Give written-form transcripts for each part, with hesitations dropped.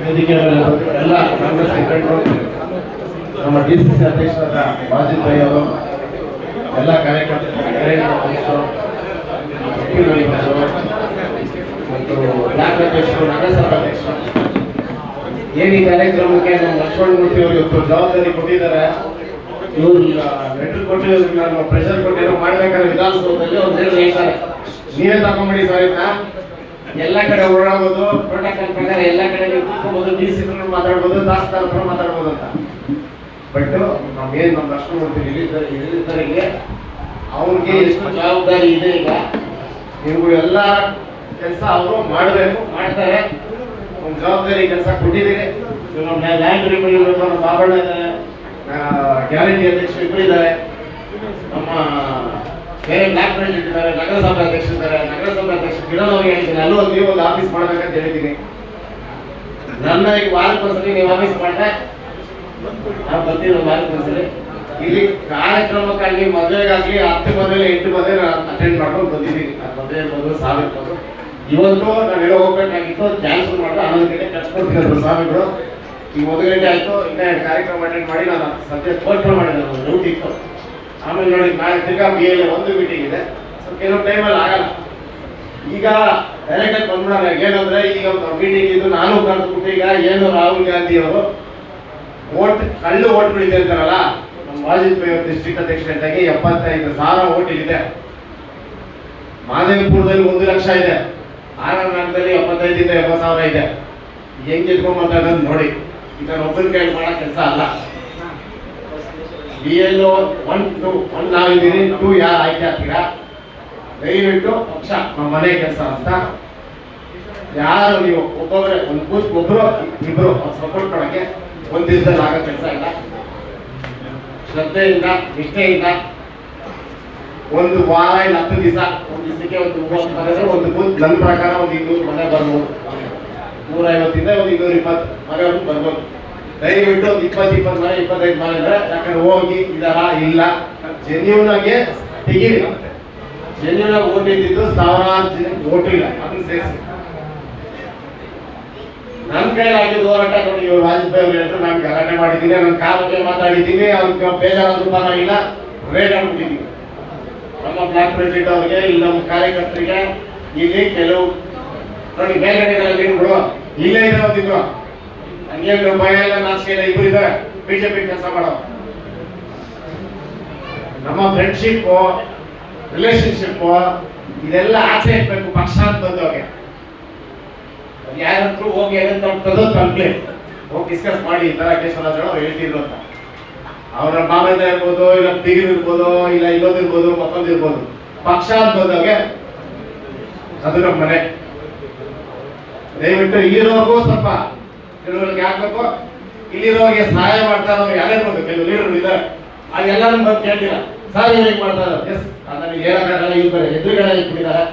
ವೇದಿಕೆ ಎಲ್ಲ ಕಾಂಗ್ರೆಸ್ ಮುಖಂಡರು, ನಮ್ಮ ಡಿಸಿಸಿ ಅಧ್ಯಕ್ಷರಾದ ವಾಜಿದ್ ಭಾಯಿ ಅವರು, ಎಲ್ಲ ಕಾರ್ಯಕರ್ತರು, ಮತ್ತು ಬ್ಲಾಕ್ ಅಧ್ಯಕ್ಷರು, ನಗರಸಭಾ ಅಧ್ಯಕ್ಷರು, ಏನು ಈ ಕಾರ್ಯಕ್ರಮಕ್ಕೆ ನಮ್ಮ ಲಕ್ಷ್ಮಣ್ ಮೂರ್ತಿ ಅವರು ಇವತ್ತು ಜವಾಬ್ದಾರಿ ಕೊಟ್ಟಿದ್ದಾರೆ. ಇವರು ಲೆಟರ್ ಕೊಟ್ಟಿರೋದು ನಾನು ಪ್ರೆಷರ್ ಕೊಟ್ಟಿರೋ ಮಾಡ್ಬೇಕಾದ್ರೆ ವಿಧಾನಸೌಧದಲ್ಲಿ ಒಂದು ಹೇಳ್ತಾರೆ, ನೀವೇ ತಗೊಂಡ್ಬಿಡಿ ಸರ್, ಎಲ್ಲ ಕಡೆ ಓಡಾಡ್ಬೋದು, ಪ್ರೋಟೋಕಾಲ್ ಪ್ರಕಾರ ಎಲ್ಲ ಕಡೆ ನೀವು ಕೂತ್ಕೋಬಹುದು, ಡಿ ಸಿ ಮಾತಾಡ್ಬೋದು, ತಹಸೀಲ್ದಾರ್ ಹತ್ರ ಮಾತಾಡ್ಬೋದು ಅಂತ. ಬಟ್ ನಮ್ಗೇನು ನಮ್ಮ ಲಕ್ಷ್ಮಣ ಮೂರ್ತಿ ಹಿರಿತರಿಗೆ ಅವ್ರಿಗೆ ಎಷ್ಟು ಜವಾಬ್ದಾರಿ ಇದೆ, ಈಗ ನೀವು ಎಲ್ಲ ಕೆಲಸ ಅವರು ಮಾಡಬೇಕು, ಮಾಡ್ತಾರೆ. ಒಂದು ಜವಾಬ್ದಾರಿ ಕೆಲಸ ಕೊಟ್ಟಿದ್ದೀರಿ. ನಮ್ಮ ಲ್ಯಾಂಡ್ ರಿಪೇರಿ ನಮ್ಮ ಬಾಬಣ್ಣ ಇದ್ದಾರೆ, ಗ್ಯಾರಂಟಿ ಅಧ್ಯಕ್ಷರು ಇಬ್ಬರು ಇದ್ದಾರೆ, ನಮ್ಮ ಬೇರೆ ಬ್ಲಾಕ್ ಪ್ರೆಸಿಡೆಂಟ್ ಇದ್ದಾರೆ, ನಗರಸಭಾ ಅಧ್ಯಕ್ಷರು ಇದ್ದಾರೆ. ನಗರಸಭಾ ಅಧ್ಯಕ್ಷರು ಕಿರಣ್ ಅವ್ರಿಗೆ ಹೇಳ್ತೀನಿ, ಅಲ್ಲೂ ನೀವು ಒಂದು ಆಫೀಸ್ ಮಾಡ್ಬೇಕಂತ ಹೇಳಿದ್ದೀನಿ. ನನ್ನ ಈಗ ವಾರಕ್ಕೊಂದ್ಸಲಿ ನೀವು ಆಫೀಸ್ ಮಾಡಿದ್ರೆ ನಾವು ಬರ್ತೀವಿ. ವಾರಕ್ಕೊಂದ್ಸಲಿ ಇಲ್ಲಿ ಕಾರ್ಯಕ್ರಮಕ್ಕಾಗಲಿ, ಮದುವೆಗಾಗಲಿ, 10 ಮದುವೆ 8 ಮದುವೆ ಅಟೆಂಡ್ ಮಾಡ್ಕೊಂಡು ಬಂದಿದ್ದೀನಿ. ಮದುವೆ ಮದುವೆ ಸಾವಿರ್ಬೋದು. ಇವತ್ತು ನಾನು ಹೇಳೋ ಹೋಗ್ಬೇಕಾಗಿತ್ತು, ಕ್ಯಾನ್ಸಲ್ ಮಾಡಿದ್ರೆ 11 ಗಂಟೆ ಕಟ್ಸ್ಕೊಡ್ತಿದ್ರು ಸ್ವಾಮಿಗಳು. ಈಗ 1 ಗಂಟೆ ಆಯಿತು, ಇನ್ನೂ 2 ಕಾರ್ಯಕ್ರಮ ಅಟೆಂಡ್ ಮಾಡಿ ನಾನು ಸದ್ಯ ಪೋಸ್ಟ್ಪೋನ್ ಮಾಡಿದೆ, ಒಂದು ಡ್ಯೂಟಿ ಇತ್ತು. ಆಮೇಲೆ ನೋಡಿ ನಾಳೆ ತಿರ್ಗಾ BLA ಒಂದು ಮೀಟಿಂಗ್ ಇದೆ. ಸೊ ಕೆಲವು ಟೈಮಲ್ಲಿ ಆಗಲ್ಲ. ಈಗ ಡೈರೆಕ್ಟಾಗಿ ಬಂದ್ಬಿಡೋಣ. ಏನಂದ್ರೆ ಈಗ ಮೀಟಿಂಗ್ ಇದು ನಾನು ಕರೆದುಬಿಟ್ಟು, ಈಗ ಏನು ರಾಹುಲ್ ಗಾಂಧಿ ಅವರು ಕಳ್ಳು ಓಟ್ ಬಿಡಿದೆ ಅಂತಾರಲ್ಲ, ನಮ್ಮ ವಾಜಿದ್ ಭಾಯಿ ಅವರು ಡಿಸ್ಟ್ರಿಕ್ಟ್ ಅಧ್ಯಕ್ಷರಾಗಿ 75,000 ಓಟ್ ಇದೆ. ಮಾದೇವಪುರದಲ್ಲಿ 1 ಲಕ್ಷ ಇದೆ. ಆನಂದದಲ್ಲಿ 75,000 ಇಂದ 70,000 ಇದೆ. ಹೆಂಗೆ ಇಟ್ಕೊಂಬಂತ ನೋಡಿ, ಇದನ್ನ ಒಬ್ಬನ ಕೈ ಮಾಡೋ ಕೆಲಸ ಅಲ್ಲ. BLO 1, 2 1 ನಾವಿದ್ದೀರಿ, 2 ಯಾರು ಆಯ್ಕೆ ಆಗ್ತೀರಾ, ದಯವಿಟ್ಟು ಪಕ್ಷ ನಮ್ಮ ಮನೆ ಕೆಲಸ ಅಂತ ಯಾರು ನೀವು ಒಬ್ಬೊಬ್ಬರೇ ಒಂದು ಬೂತ್ ಒಬ್ಬರು ಇಬ್ಬರು ಸಪೋರ್ಟ್ ಮಾಡೋಕ್ಕೆ ಒಂದು ದಿವಸದಲ್ಲಿ ಆಗೋ ಕೆಲಸ ಇಲ್ಲ. ಶ್ರದ್ಧೆಯಿಂದ, ನಿಷ್ಠೆಯಿಂದ ಒಂದು ವಾರ ಇಲ್ಲ 10 ದಿವಸ, ಒಂದು ದಿವಸಕ್ಕೆ ಒಂದು 30 ಮನೆ, ಒಂದು ಬೂತ್ ನನ್ನ ಪ್ರಕಾರ ಒಂದು 200 ಮನೆ ಬರ್ಬೋದು. 150ಇಂದ ಒಂದು 220 ಮನೆವರೆಗೂ ಬರ್ಬೋದು. ದಯವಿಟ್ಟು 20 ಮನೆ 25 ಮನೆ ಅಂದ್ರೆ, ಯಾಕಂದ್ರೆ ಹೋಗಿ ಇದರ ಇಲ್ಲ, ಜೆನ್ಯೂನ್ ಆಗಿ ತೆಗೀರಿ. ಜೆನ್ಯೂನ್ ಆಗಿ ಓಟ್ ಇದ್ದಿದ್ದು 1000 ಓಟ್ ಇಲ್ಲ, ಅದನ್ನ ಸೇರಿಸಿ. ನನ್ನ ಕೈಲಾಗಿದ್ದು ಹೋರಾಟ ನೋಡಿ. ಇವರು ವಾಜಿದ್ ಭಾಯಿ ಅವರು ಹೇಳಿದ್ರು, ನಾನು ಗಲಾಟೆ ಮಾಡಿದ್ದೀನಿ, ನನ್ನ ಕಾಲಕ್ಕೆ ಮಾತಾಡಿದ್ದೀನಿ, ಅವ್ರಿಗೆ ಬೇಜಾರಾದ್ರೂ ಪರವಾಗಿಲ್ಲ, ರೇಟ್ ಆಗ್ಬಿಟ್ಟಿದ್ದೀನಿ. ನಮ್ಮ ಬ್ಲಾಕ್ ಪ್ರೆಸಿಡೆಂಟ್ ಅವ್ರಿಗೆ, ಇಲ್ಲಿ ನಮ್ಮ ಕಾರ್ಯಕರ್ತರಿಗೆ, ಇಲ್ಲಿ ಕೆಲವು ನೋಡಿ ಮೇಲ್ಗಡೆ ಬಿಡು ಇಲ್ಲೇ ಇದೆ ಒಂದಿದ್ರು, ಹಂಗೇನು ಭಯ ಇಲ್ಲ, ನಾಚಿಕೆ ಇಲ್ಲ, ಇಬ್ಬರು ಇದ್ದಾರೆ ಬಿಜೆಪಿ ಕೆಲಸ ಮಾಡೋ. ನಮ್ಮ ಫ್ರೆಂಡ್ಶಿಪ್, ರಿಲೇಶನ್ಶಿಪ್ ಇದೆಲ್ಲ ಆಚೆ ಇರ್ಬೇಕು. ಪಕ್ಷ ಅಂತ ಬಂದವ್ರಿಗೆ ಯಾರಂತರೂ ಹೋಗಿ ಏನಂತದ್ದು ಕಂಪ್ಲೇಂಟ್ ಹೋಗಿ ಡಿಸ್ಕಸ್ ಮಾಡಿ, ಈ ತರ ಕೇಶವರಾಜ್ ಅವ್ರು ಹೇಳ್ತಿದ್ರು ಅಂತ. ಅವರ ಮಾಮೇದ ಇರ್ಬೋದು, ಇಲ್ಲ ಬೀಗರ್ ಇರ್ಬೋದು, ಇಲ್ಲ ಇನ್ನೊಂದಿರ್ಬೋದು, ಮತ್ತೊಂದಿರ್ಬೋದು. ಪಕ್ಷ ಅಂತ ಬಂದವ್ರಿಗೆ ಅದು ನಮ್ಮ ಮನೆ. ದಯವಿಟ್ಟು ಇಲ್ಲಿರೋರ್ಗೂ ಸ್ವಲ್ಪ ಕೆಲವರಿಗೆ ಆಗ್ಬೇಕು. ಇಲ್ಲಿರೋರಿಗೆ ಸಹಾಯ ಮಾಡ್ತಾ ಇರೋರು ಯಾರಿರ್ಬೋದು, ಕೆಲವು ಲೀಡರ್ ಇದ್ದಾರೆ, ಅದೆಲ್ಲ ಬಂದು ಕೇಳ್ತೀರ ಸರ್ ಹೇಗೆ ಮಾಡ್ತಾ ಇದ್ದಾರೆ. ಎಸ್, ಅದನ್ನು ಹೇಳಕ್ಕಾಗಲ್ಲ, ಇವ್ರು ಎದುರುಗಡೆ ಇಟ್ಬಿಟ್ಟಿದ್ದಾರೆ.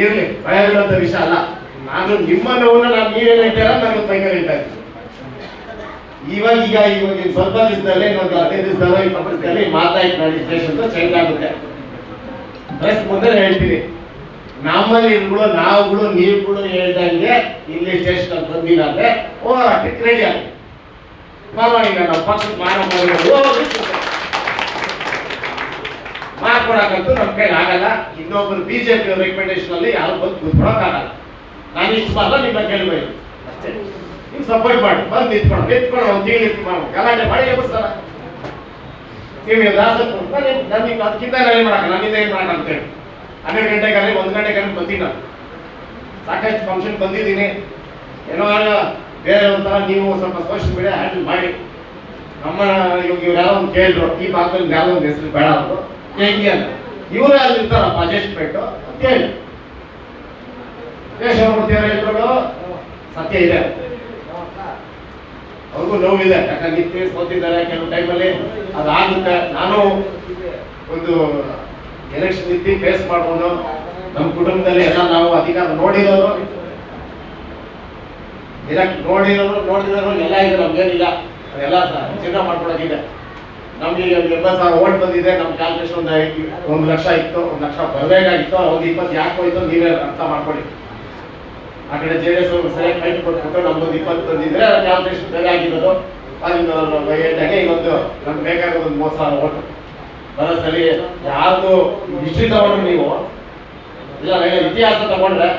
ಇರ್ಲಿ, ಭಯ ಬೀಳೋಂಥ ವಿಷಯ ಅಲ್ಲ. ನಾನು ನಿಮ್ಮ ನೋವನ್ನ ನಾನು ನೀವೇನು ಹೇಳ್ತಾರ ನಾನು ಭಯಂಕರ ಹೇಳ್ತಾ ಇದ್ದೀನಿ. ಇವಾಗ ಸ್ವಲ್ಪ ದಿವಸದಲ್ಲಿ, ಇನ್ನೊಂದು 15 ದಿವಸದಲ್ಲಿ, 20 ದಿವಸದಲ್ಲಿ ಮಾತಾಯ್ತು ನೋಡಿ, ಸ್ಟೇಷನ್ ಚೇಂಜ್ ಆಗುತ್ತೆ. ಪ್ಲಸ್ ಮುಂದೆ ಹೇಳ್ತೀನಿ, ನಮ್ಮಲ್ಲಿ ನಾವುಗಳು ನೀವುಗಳು ಹೇಳ್ದಂಗೆ ಇಲ್ಲಿ ಸ್ಟೇಷನ್ ಬಂದಿಲ್ಲ ಅಂದ್ರೆ ಹೋರಾಟಕ್ಕೆ ರೆಡಿ ಆಗಿ ಪರವಾಗಿಲ್ಲ. ನಾವು ಪಕ್ಷದ ಮಾಡ್ಕೊಡಕ್ಕಂತೂ ನಮ್ಮ ಕೈಲಿ ಆಗಲ್ಲ. ಇನ್ನೊಬ್ಬರು ಬಿಜೆಪಿ ರೆಕಮೆಂಡೇಶನ್ ಅಲ್ಲಿ ಯಾರು ಬಂದು ಕೂತ್ಕೊಳಕ್ಕಾಗಲ್ಲ. ನಾನು ಇಷ್ಟು ಮಾತ್ರ ನಿಮ್ಮ ಕೇಳ್ಬೇಕು ಅಷ್ಟೇ. ನೀವು ಸಪೋರ್ಟ್ ಮಾಡಿ ಬಂದು ನಿಂತ್ಕೊಂಡು ಒಂದು ತಿಂಗಳು ನಿಂತ್ಕೊಂಡು ಗಲಾಟೆ ಮಾಡಿ ಎಬ್ಬಿಸ್ತಾರ. ನೀವು ನನಗೆ ಅದಕ್ಕಿಂತ ಏನು ಮಾಡಲ್ಲ, ನನ್ನಿಂದ ಏನು ಮಾಡಲ್ಲ ಅಂತೇಳಿ 12 ಗಂಟೆಗಾಗಲಿ 1 ಗಂಟೆಗಾಗಲಿ ಬಂದಿಲ್ಲ. ಸಾಕಷ್ಟು ಫಂಕ್ಷನ್ ಬಂದಿದ್ದೀನಿ. ಏನೋ ಬೇರೆ ಒಂಥರ ನೀವು ಸ್ವಲ್ಪ ಸೋಷಿಯಲ್ ಮೀಡಿಯಾ ಹ್ಯಾಂಡಲ್ ಮಾಡಿ. ನಮ್ಮ ಇವಾಗ ಇವ್ರು ಯಾರೋ ಒಂದು ಕೇಳಿದ್ರು, ಈ ಭಾಗದಲ್ಲಿ ಯಾರೋ ಒಂದು ಹೆಸರು ಬೇಡ ಅವರು ಹೆಂಗೆ ಅಂತ. ಇವರು ಅಲ್ಲಿ ಇರ್ತಾರಪ್ಪ ಅಡ್ಜಸ್ಟ್ಮೆಂಟು ಅಂತ ಹೇಳಿ ಕೇಶವಮೂರ್ತಿ ಅವರು ಹೇಳ್ಕೊಂಡು ಸತ್ಯ ಇದೆ, ಅವ್ರಿಗೂ ನೋವಿದೆ. ಯಾಕಂದ್ರೆ ನಿಂತು ಸೋತಿದ್ದಾರೆ ಕೆಲವು ಟೈಮಲ್ಲಿ, ಅದಾಗುತ್ತೆ. ನಾನು ಒಂದು ಎಲೆಕ್ಷನ್ ನಿಂತು ಫೇಸ್ ಮಾಡ್ಕೊಂಡು ನಮ್ಮ ಕುಟುಂಬದಲ್ಲಿ ಎಲ್ಲ ನಾವು ಅಧಿಕಾರ ನೋಡಿರೋರು ನೋಡಿರೋರು ಎಲ್ಲ ಇದೆ. ನಮ್ಗೇನಿಲ್ಲ, ಅದೆಲ್ಲ ಚಿನ್ನ ಮಾಡ್ಕೊಳೋದಿದೆ. ನಮ್ಗೆ 70,000 ಓಟ್ ಬಂದಿದೆ. ನಮ್ಮ ಕ್ಯಾಲ್ಕುಲೇಷನ್ 1 ಲಕ್ಷ ಇತ್ತು, 1 ಲಕ್ಷ ಬರಬೇಕಾಗಿತ್ತು. ಒಂದು 20 ಯಾಕೆ ಹೋಯ್ತು ನೀವೇ ಅರ್ಥ ಮಾಡ್ಕೊಳ್ಳಿ. ಆ ಕಡೆ JDS ಸರಿಯಾಗಿ ಫೈಟ್ ಕೊಟ್ಬಿಟ್ಟು ನಮ್ಮದು 20 ಬಂದಿದ್ರೆ ಕ್ಯಾಲ್ಕುಲೇಷನ್ ಬೇರೆ ಆಗಿರೋದು. ಅದರಿಂದ ಎಂಟಾಗೆ ಇವತ್ತು ನಮ್ಗೆ ಬೇಕಾಗೋದು ಒಂದು 30,000 ಓಟು ಬರೋ ಸರಿ. ಯಾರ್ದು ಹಿಸ್ಟ್ರಿ ತಗೊಂಡ್ರೆ ನೀವು ಇಲ್ಲ ಇತಿಹಾಸ ತಗೊಂಡ್ರೆ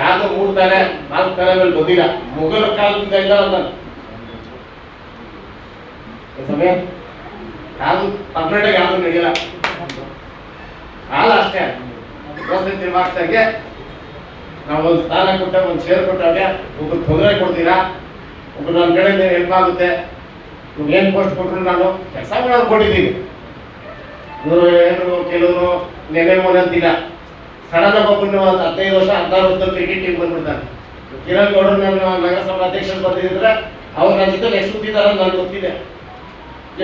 ಯಾವ್ದು 3 ತಲೆ 4 ತಲೆ ಮೇಲೆ ಬಂದಿಲ್ಲ. ಮೊಘಲ ಕಾಲದಿಂದ ಇಲ್ಲ ಅಂತ ಸಮಯ ಯಾವುದು ಕಂಪ್ಲೀಟಾಗಿ ಯಾವುದು ನಡೆಯಲ್ಲ. ಕಾಲ ಅಷ್ಟೇ ವ್ಯವಸ್ಥೆ ತಿರುವಾಗ್ತಾಗೆ ನಾವು ಒಂದು ಸ್ಥಾನ ಕೊಟ್ಟಾಗ ಒಂದು ಶೇರ್ ಕೊಟ್ಟಾಗ ಒಬ್ಬರು ತೊಂದರೆ ಕೊಡ್ತೀರಾ, ಒಬ್ಬರು ನನ್ನ ಕಡೆಯಿಂದ ಹೆಲ್ಪ್ ಆಗುತ್ತೆ. ನೀವು ಏನು ಪೋಸ್ಟ್ ಕೊಟ್ಟರು ನಾನು ಕೆಲಸ ಮಾಡೋದು ಕೊಟ್ಟಿದ್ದೀನಿ. ಇವರು ಏನು ಕೆಲವರು ನೆನೆ ಮೊನ್ನೆ ಅಂತಿಲ್ಲ. ಸಡನ್ ಆಗಿ ಒಬ್ಬನು 15 ವರ್ಷ 16 ವರ್ಷದಲ್ಲಿ ಕ್ರಿಕೆಟ್ ಟೀಮ್ ಬಂದ್ಬಿಡ್ತಾನೆ. ಕಿರಣ್ ಗೌಡರು ನನ್ನ ನಗರಸಭಾ ಅಧ್ಯಕ್ಷರು ಬಂದಿದ್ರೆ ಅವ್ರು ನನ್ನ ಜೊತೆ ನೆಕ್ಸ್ಟ್ ಕೂತಿದ್ದಾರೆ ಅಂತ ನನಗೆ ಗೊತ್ತಿದೆ.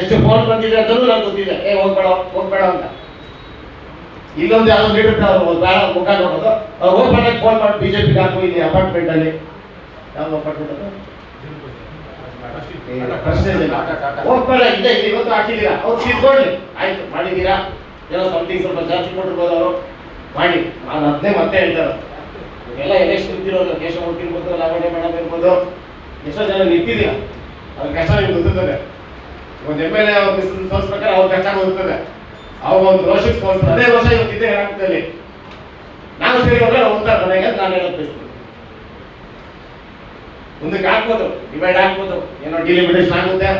ಎಷ್ಟು ಫೋನ್ ಬಂದಿದೆ ಅಂತಲೂ ನನಗೆ ಗೊತ್ತಿದೆ. ಹೋಗ್ಬೇಡ ಅಂತ. ಇಲ್ಲೊಂದು ಯಾವ್ದು ಲೀಡರ್ ಬೇಡ ಮುಖ ನೋಡೋದು ಅವ್ರು ಹೋಗ್ಬೇಡ ಫೋನ್ ಮಾಡಿ ಬಿಜೆಪಿ ಹಾಕು ಇಲ್ಲಿ ಅಪಾರ್ಟ್ಮೆಂಟ್ ಅಲ್ಲಿ ಯಾವ್ದು ಅಪಾರ್ಟ್ಮೆಂಟ್ ಹೋಗ್ಬೇಡ ಇದೆ ಇವತ್ತು ಹಾಕಿದ್ದೀರಾ ಅವ್ರು ತಿಳ್ಕೊಳ್ಳಿ ಆಯ್ತು ಮಾಡಿದ್ದೀರಾ ಏನೋ ಸಮಥಿಂಗ್ ಸ್ವಲ್ಪ ಜಾಸ್ತಿ ಕೊಟ್ಟಿರ್ಬೋದು ಅವರು ಮಾಡಿ. ನಾನು ಅದನ್ನೇ ಮತ್ತೆ ಹೇಳ್ತಾರೆ ಎಲ್ಲ ಎಲೆಕ್ಷನ್ ನಿಂತಿರೋದು ಕೇಶವಮೂರ್ತಿ ಇರ್ಬೋದು, ಲಾವಣ್ಯ ಮೇಡಮ್ ಇರ್ಬೋದು, ಎಷ್ಟೋ ಜನ ನಿಂತಿದ್ದೀರಾ. ಅವ್ರ ಕಷ್ಟ ನಿಮ್ಗೆ ಗೊತ್ತಿರ್ತದೆ. ಒಂದು MLA ಅವ್ರ ಸೋಲ್ಸ್ಬೇಕಾದ್ರೆ ಅವ್ರ ಕಷ್ಟ ಗೊತ್ತಿರ್ತದೆ. ಅವ್ರ ಒಂದು ವರ್ಷಕ್ಕೆ ಸೋಲ್ಸ್ತಾರೆ. ಅದೇ ವರ್ಷ ಇವತ್ತಿದ್ದೆ ಏನಾಗ್ತದೆ ನಾನು ಸೇರಿ ಹೋದ್ರೆ ಹೋಗ್ತಾರೆ ಮನೆಗೆ ನಾನು ಹೇಳೋದು ಬಯಸ್ತೀನಿ. ಮುಂದಕ್ಕೆ ಹಾಕ್ಬೋದು, ಡಿವೈಡ್ ಹಾಕ್ಬೋದು, ಏನೋ ಡಿಲಿಮಿಟೇಷನ್ ಆಗುತ್ತೆ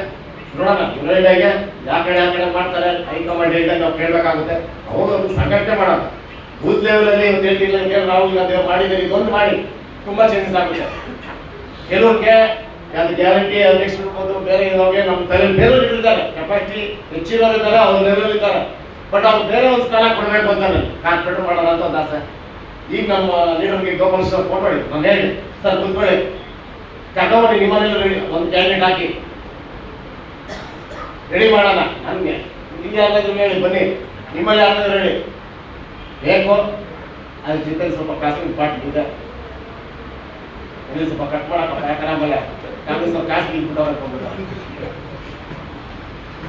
ನೋಡೋಣ. ಯುನೈಟಾಗೆ ಯಾವ ಕಡೆ ಮಾಡ್ತಾರೆ ಹೈಕಮಾಂಡ್ ಹೇಳ್ದಾಗ ನಾವು ಕೇಳಬೇಕಾಗುತ್ತೆ. ಅವಾಗ ಸಂಘಟನೆ ಮಾಡೋಣ. ಬೂತ್ ಲೆವೆಲಲ್ಲಿ ಒಂದು ಹೇಳ್ತಿಲ್ಲ ನಾವು ಈಗ ಮಾಡಿದ್ದೀವಿ ಇದೊಂದು ಮಾಡಿ ತುಂಬ ಚೇಂಜಸ್ ಆಗುತ್ತೆ. ಕೆಲವ್ರಿಗೆ ಯಾವ್ದು ಗ್ಯಾರಂಟಿ ಅಧ್ಯಕ್ಷ ಇರ್ಬೋದು, ಬೇರೆ ಇರೋರಿಗೆ ನಮ್ಮ ತಲೆ ಬೇರೆಯವ್ರು ಇದ್ದಾರೆ, ಕೆಪಾಸಿಟಿ ಹೆಚ್ಚಿರೋರು ಇದ್ದಾರೆ, ಅವ್ರ ಲೆವೆಲ್ ಇದ್ದಾರೆ. ಬಟ್ ಅವ್ರು ಬೇರೆ ಒಂದು ಸ್ಥಾನ ಕೊಡಬೇಕು ಅಂತ ಕಾರ್ಪೊರೇಟ್ ಮಾಡೋಣ ಅಂತ ಒಂದು ಆಸೆ. ಈಗ ನಮ್ಮ ಲೀಡರ್ಗೆ ಗೋಪಾಲ್ ಸರ್ ಫೋನ್ ಮಾಡಿ ನಾನು ಹೇಳಿ ಸರ್ ಕುತ್ಕೊಳ್ಳಿ ಕರ್ಕೊಂಡ್ಬನ್ನಿ ನಿಮ್ಮನೆಲ್ಲ ರೆಡಿ ಒಂದು ಕ್ಯಾಂಡಿಡೇಟ್ ಹಾಕಿ ರೆಡಿ ಮಾಡೋಣ. ನನಗೆ ಇಲ್ಲಿ ಯಾರಾದ್ರೂ ಹೇಳಿ ಬನ್ನಿ, ನಿಮ್ಮಲ್ಲಿ ಯಾರಾದ್ರೂ ರೆಡಿ ಬೇಕು. ಅದ್ರ ಜೊತೆ ಸ್ವಲ್ಪ ಕಾಸಿನ ಪಾರ್ಟಿ ಇದೆ, ಇಲ್ಲಿ ಸ್ವಲ್ಪ ಕಟ್ ಮಾಡಕ್ಕ ಯಾಕಂದ್ರೆ ನಮ್ಗೆ ಸ್ವಲ್ಪ ಕಾಸು ಇಟ್ಬಿಟ್ಟು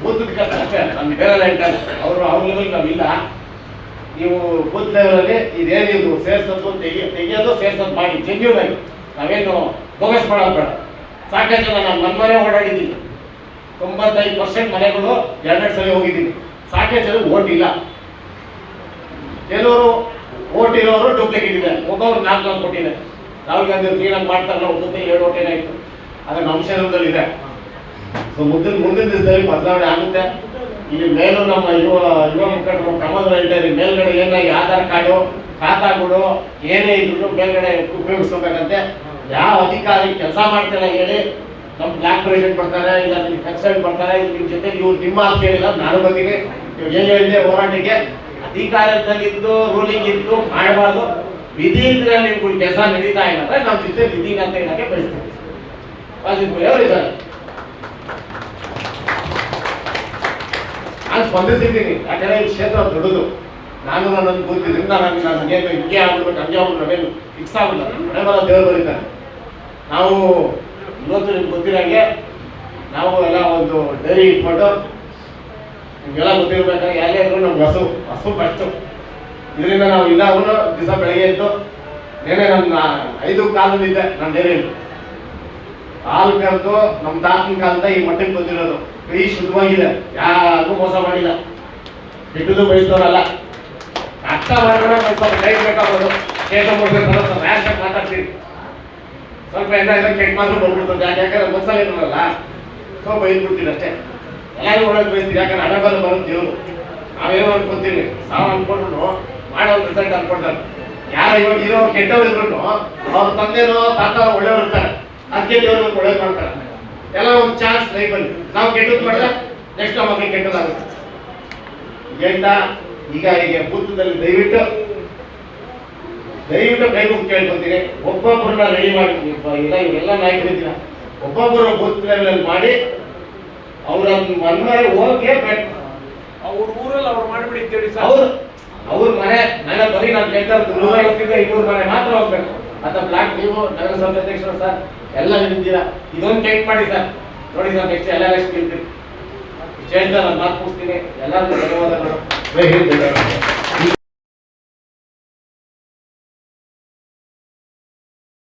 ಬೂತ್ ಕೆಲಸ ಅಷ್ಟೇ. ನಮ್ಗೆ ಬೇರೆ ಹೇಳ್ತಾರೆ ಅವ್ರ ಲೆವೆಲ್ ನಾವಿಲ್ಲ. ನೀವು ಬೂತ್ ಲೆವೆಲಲ್ಲಿ ಇದೇನಿದು ಸೇರ್ಸೋದು ತೆಗಿಯೋದು ಸೇರ್ಸೋದು ಮಾಡಿ ಜೆನ್ಯೂನ್ ಆಗಿ. ನಾವೇನು ಬೋಗಸ್ ಮಾಡೋದು ಬೇಡ. ಸಾಕಷ್ಟು ಜನ ನಾನು ಮನೆ ಓಡಾಡಿದ್ದೀನಿ. 95% ಮನೆಗಳು 2 ಸಲ ಹೋಗಿದ್ದೀನಿ. ಸಾಕಷ್ಟು ಜನ ಓಟ್ ಇಲ್ಲ. ಕೆಲವರು ಓಟ್ ಇರೋರು ಡೂಪ್ಲಿಕೇಟ್ ಇದೆ. ಒಬ್ಬರು 4 ಕೊಟ್ಟಿದೆ. ರಾಹುಲ್ ಗಾಂಧಿ ಕ್ಲೀನಾಗಿ ಮಾಡ್ತಾರಲ್ಲ, ಒಬ್ಬೊಬ್ಬ 7 ಓಟ್ ಏನಾಯ್ತು ಅದನ್ನ ಅಂಶದಲ್ಲಿ ಇದೆ. ಸೊ ಮುಂದಿನ ದಿವಸದಲ್ಲಿ ಬದಲಾವಣೆ ಆಗುತ್ತೆ. ಇಲ್ಲಿ ಮೇಲೂ ನಮ್ಮ ಯುವ ಮುಖಂಡರು ಕ್ರಮದ ಹೇಳ್ತಾರೆ ಮೇಲ್ಗಡೆ ಏನಾಗಿ ಆಧಾರ್ ಕಾರ್ಡು ಖಾತಾಗಳು ಏನೇ ಇದ್ರು ಮೇಲ್ಗಡೆ ಉಪಯೋಗಿಸ್ಕೋಬೇಕಂತೆ. ಯಾವ ಅಧಿಕಾರಿ ಕೆಲಸ ಮಾಡ್ತಾರೆ ಹೇಳಿ ನಮ್ಮ ಬ್ಲಾಕ್ ಪ್ರೆಸಿಡೆಂಟ್ ಬರ್ತಾರೆ, ಇಲ್ಲ ನಿಮ್ಮ ಕನ್ಸಲ್ಟ್ ಬರ್ತಾರೆ, ನಿಮ್ಮ ಜೊತೆ ಇವ್ರು ನಿಮ್ಮ ಅಂತ ಹೇಳಿಲ್ಲ ನಾನು ಬಂದಿನಿ. ಇವ್ರು ಏನು ಹೇಳಿದೆ ಹೋರಾಟಕ್ಕೆ ಅಧಿಕಾರದಲ್ಲಿದ್ದು ರೂಲಿಂಗ್ ಇದ್ದು ಮಾಡಬಾರ್ದು. ವಿಧಿ ಇದ್ರೆ ನಿಮ್ಗೆ ಕೆಲಸ ನಡೀತಾ ಇಲ್ಲ ಅಂದ್ರೆ ನಮ್ಮ ಜೊತೆ ವಿಧಿನ ಅಂತ ಹೇಳಕ್ಕೆ ಬಯಸ್ತೀವಿ. ಅವರಿದ್ದಾರೆ ನಾನು ಸ್ಪಂದಿಸಿದ್ದೀನಿ. ಯಾಕಂದ್ರೆ ಈ ಕ್ಷೇತ್ರ ದೊಡ್ಡದು. ನಾನು ನನ್ನನ್ನು ಗೊತ್ತಿದ್ರಿಂದ ನನಗೇನು ಹಿಂಗೆ ಆಗ್ಬಿಡ್ಬೇಕು ಹಂಗೆ ಆಗ್ಬಿಟ್ಟು ನಾವೇನು ಫಿಕ್ಸ್ ಆಗಿಲ್ಲ. ಮನೆ ಬರೋ ದೇವರು ಬರೀತಾರೆ. ನಾವು ಇವತ್ತು ನಿಮ್ಗೆ ಗೊತ್ತಿರೋಂಗೆ ನಾವು ಎಲ್ಲ ಒಂದು ಡೈರಿ ಇಟ್ಕೊಂಡು ನಿಮಗೆಲ್ಲ ಗೊತ್ತಿರ್ಬೇಕಾದ್ರೆ ಎಲ್ಲೇ ಇದ್ರು ನಮ್ಗೆ ಹಸು ಫಸ್ಟು. ಇದರಿಂದ ನಾವು ಇಲ್ಲ ಅವರು ದಿವಸ ಬೆಳಗ್ಗೆ ಎದ್ದು ನೇನೆ ನನ್ನ 5 ಕಾಲದಿದ್ದೆ ನಾನು ಡೈರಿಯಲ್ಲಿ ಹಾಲು ಕರೆದು ನಮ್ಮ ತಾತನ ಕಾಲದ ಈ ಮಟ್ಟಕ್ಕೆ ಬಂದಿರೋದು. ಕೈ ಶುದ್ಧವಾಗಿದೆ, ಯಾರಿಗೂ ಮೋಸ ಮಾಡಿಲ್ಲ. ಬಿಟ್ಟದು ಬಯಸೋರಲ್ಲ. ಅರ್ಥ ಮಾಡ್ಕೊಂಡ್ರೆ ಸ್ವಲ್ಪ ಟೈಮ್ ಬೇಕಾಗೋದು. ರ್ಯಾಶ್ ಆಗಿ ಮಾತಾಡ್ತೀವಿ. ಸ್ವಲ್ಪ ಏನಾದ್ರೆ ಕೆಟ್ಟ ಮಾತ್ರ ಬಂದ್ಬಿಡ್ತದೆ. ಯಾಕಂದ್ರೆ ಒಂದ್ಸಲ ಇರೋಲ್ಲ ಸ್ವಲ್ಪ ಬೈದ್ಬಿಡ್ತೀವಿ ಅಷ್ಟೇ. ಎಲ್ಲರಿಗೂ ಒಳಗೆ ಬಯಸ್ತೀವಿ. ಯಾಕಂದ್ರೆ ಹಣ ಬರೋದು ದೇವರು. ನಾವೇನೋ ಅನ್ಕೊಂತೀವಿ, ಸಾವು ಅನ್ಕೊಂಡ್ರು ಮಾಡೋ ರಿಸಲ್ಟ್ ಅನ್ಕೊಳ್ತಾರೆ. ಯಾರು ಇವಾಗ ಇರೋ ಕೆಟ್ಟವ್ರು ಇದ್ರು ಅವ್ರ ತಂದೆನೋ ತಾತ ಒಳ್ಳೆಯವ್ರು ಇರ್ತಾರೆ, ಅದಕ್ಕೆ ದೇವರು ಒಳ್ಳೇದು ಮಾಡ್ತಾರೆ. ಎಲ್ಲ ಒಂದು ಚಾನ್ಸ್ ಲೈಫಲ್ಲಿ ನಾವು ಕೆಟ್ಟದ್ದು ಮಾಡಿದ್ರೆ ನೆಕ್ಸ್ಟ್ ನಮ್ಮ ಮಕ್ಕಳಿಗೆ ಕೆಟ್ಟದಾಗುತ್ತೆ. ಈಗ ಬೂತದಲ್ಲಿ ದಯವಿಟ್ಟು ಕೈ ಮುಗಿ ಕೇಳ್ಕೊಂತೀನಿ. ಒಬ್ಬೊಬ್ಬರನ್ನ ರೆಡಿ ಮಾಡಿ ಇಲ್ಲ ಇವರೆಲ್ಲ ನಾಯಕರಿದ್ದೀರ, ಒಬ್ಬೊಬ್ಬರು ಬೂತ್ ಲೆವೆಲ್ ಮಾಡಿ ಅವ್ರ ಮನೆ ಹೋಗಬೇಕು. ಅವ್ರ ಊರಲ್ಲಿ ಅವ್ರು ಮಾಡಿಬಿಡಿ ಸರ್. ಅವ್ರ ಮನೆ ನನ್ನ ಬರೀ ನಾನು ಕೇಳ್ತಾ 150-200 ಮನೆ ಮಾತ್ರ ಹೋಗ್ಬೇಕು. ಅಂತ ಬ್ಲಾಕ್ ನೀವು ನಗರಸಭೆ ಅಧ್ಯಕ್ಷರು ಸರ್ ಎಲ್ಲ ನಿಂತಿದ್ದೀರಾ. ಇದೊಂದು ಟೈಟ್ ಮಾಡಿ ಸರ್. ನೋಡಿ ಸರ್ ನೆಕ್ಸ್ಟ್ ಎಲ್ಲ ಎಲೆಕ್ಷನ್ ಗೆಲ್ತೀರಿ. ಇಷ್ಟು ಹೇಳ್ತಾ ನಾನು ಮಾತು ಮುಗಿಸ್ತೀನಿ. ಎಲ್ಲರಿಗೂ ಧನ್ಯವಾದಗಳು.